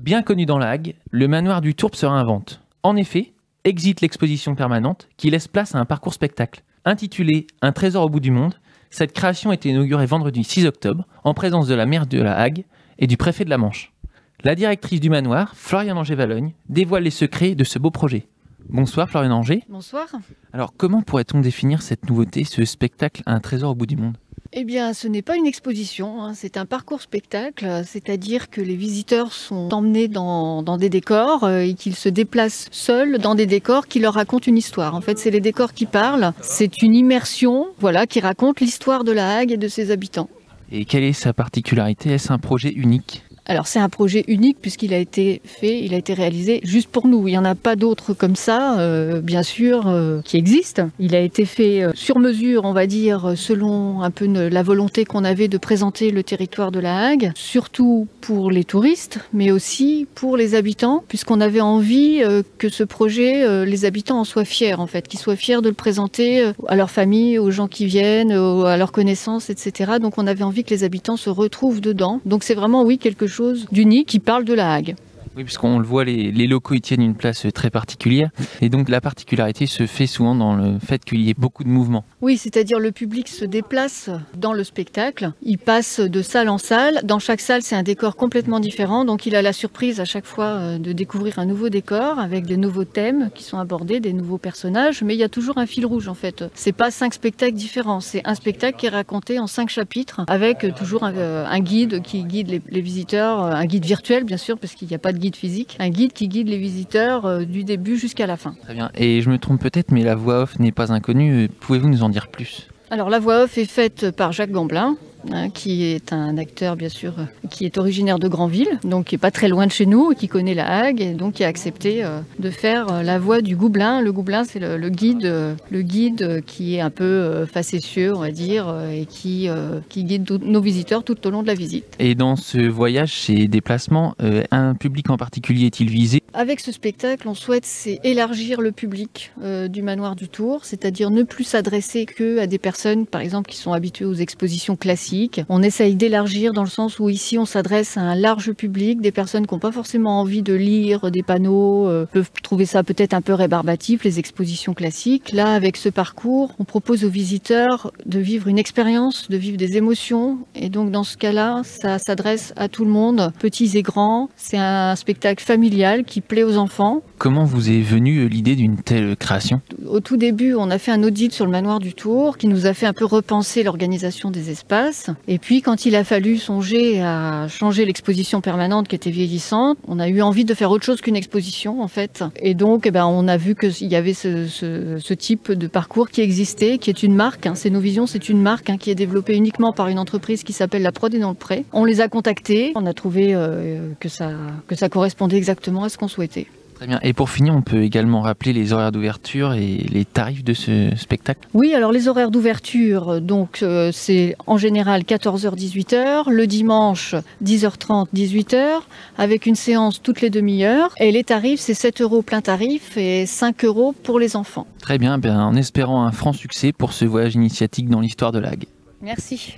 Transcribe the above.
Bien connu dans la Hague, le manoir du Tourbe se réinvente. En effet, exit l'exposition permanente qui laisse place à un parcours spectacle. Intitulé « Un trésor au bout du monde », cette création a été inaugurée vendredi 6 octobre en présence de la maire de la Hague et du préfet de la Manche. La directrice du manoir, Floriane Anger-Valogne, dévoile les secrets de ce beau projet. Bonsoir Floriane Anger. Bonsoir. Alors comment pourrait-on définir cette nouveauté, ce spectacle « Un trésor au bout du monde » ? Eh bien, ce n'est pas une exposition, c'est un parcours spectacle, c'est-à-dire que les visiteurs sont emmenés dans des décors et qu'ils se déplacent seuls dans des décors qui leur racontent une histoire. En fait, c'est les décors qui parlent, c'est une immersion qui raconte l'histoire de la Hague et de ses habitants. Et quelle est sa particularité ? Est-ce un projet unique ? Alors c'est un projet unique puisqu'il a été fait, il a été réalisé juste pour nous. Il n'y en a pas d'autres comme ça, bien sûr, qui existent. Il a été fait sur mesure, on va dire, selon un peu la volonté qu'on avait de présenter le territoire de la Hague, surtout pour les touristes, mais aussi pour les habitants, puisqu'on avait envie que ce projet, les habitants en soient fiers, en fait, qu'ils soient fiers de le présenter à leur famille, aux gens qui viennent, à leurs connaissances, etc. Donc on avait envie que les habitants se retrouvent dedans. Donc c'est vraiment, oui, quelque chose d'unique qui parle de la Hague. Oui, puisqu'on le voit, les locaux y tiennent une place très particulière. Et donc la particularité se fait souvent dans le fait qu'il y ait beaucoup de mouvements. Oui, c'est-à-dire le public se déplace dans le spectacle. Il passe de salle en salle. Dans chaque salle, c'est un décor complètement différent. Donc il a la surprise à chaque fois de découvrir un nouveau décor avec des nouveaux thèmes qui sont abordés, des nouveaux personnages. Mais il y a toujours un fil rouge en fait. C'est pas 5 spectacles différents. C'est un spectacle qui est raconté en 5 chapitres avec toujours un guide qui guide les visiteurs. Un guide virtuel bien sûr parce qu'il n'y a pas de guide physique, un guide qui guide les visiteurs du début jusqu'à la fin. Très bien, et je me trompe peut-être, mais la voix off n'est pas inconnue. Pouvez-vous nous en dire plus ? Alors la voix off est faite par Jacques Gamblin, qui est un acteur bien sûr qui est originaire de Granville, donc qui est pas très loin de chez nous, qui connaît la Hague et donc qui a accepté de faire la voix du Goublin. Le Goublin c'est le guide qui est un peu facétieux on va dire et qui guide nos visiteurs tout au long de la visite. Et dans ce voyage, ces déplacements, un public en particulier est-il visé ? Avec ce spectacle, on souhaite élargir le public du manoir du Tour, c'est-à-dire ne plus s'adresser que à des personnes par exemple qui sont habituées aux expositions classiques. On essaye d'élargir dans le sens où ici on s'adresse à un large public, des personnes qui n'ont pas forcément envie de lire des panneaux, peuvent trouver ça peut-être un peu rébarbatif, les expositions classiques. Là, avec ce parcours, on propose aux visiteurs de vivre une expérience, de vivre des émotions. Et donc dans ce cas-là, ça s'adresse à tout le monde, petits et grands. C'est un spectacle familial qui plaît aux enfants. Comment vous est venue l'idée d'une telle création ? Au tout début, on a fait un audit sur le manoir du Tour qui nous a fait un peu repenser l'organisation des espaces. Et puis, quand il a fallu songer à changer l'exposition permanente qui était vieillissante, on a eu envie de faire autre chose qu'une exposition, en fait. Et donc, on a vu qu'il y avait ce type de parcours qui existait, qui est une marque. Cénovision, c'est une marque qui est développée uniquement par une entreprise qui s'appelle La Prod et dans le Pré. On les a contactés, on a trouvé que ça correspondait exactement à ce qu'on souhaitait. Très bien. Et pour finir, on peut également rappeler les horaires d'ouverture et les tarifs de ce spectacle ? Oui, alors les horaires d'ouverture, donc c'est en général 14h-18h, le dimanche 10h30, 18h, avec une séance toutes les demi-heures. Et les tarifs, c'est 7 € plein tarif et 5 € pour les enfants. Très bien, en espérant un franc succès pour ce voyage initiatique dans l'histoire de la Hague. Merci.